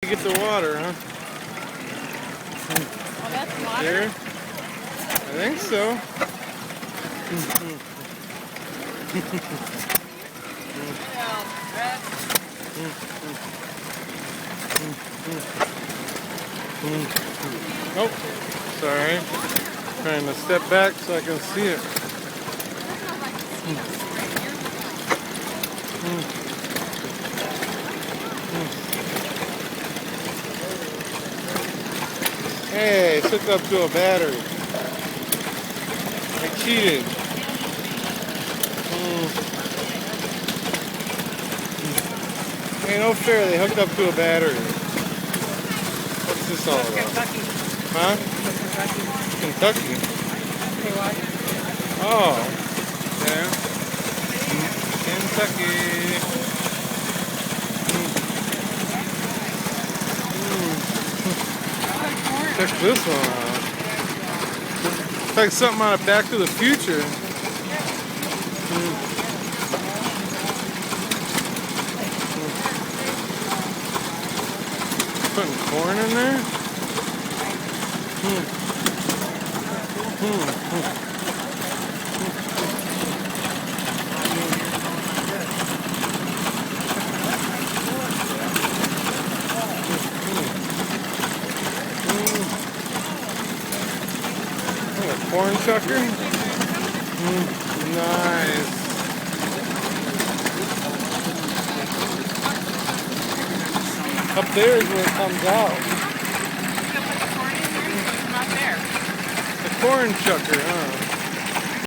you get the water, huh? Oh, that's water? Here? I think so. Oh, sorry. Trying to step back so I can see it. Hey, it's hooked up to a battery. I cheated. Ain't no fair, they hooked up to a battery. What's this all about? Kentucky. Huh? Kentucky? Okay, watch. Oh. Yeah. Kentucky. Check this one out. It's like something out of Back to the Future. Putting corn in there? A corn chucker? Nice. Up there is where it comes out. You gonna put the corn in there? It's not there. The corn chucker, huh?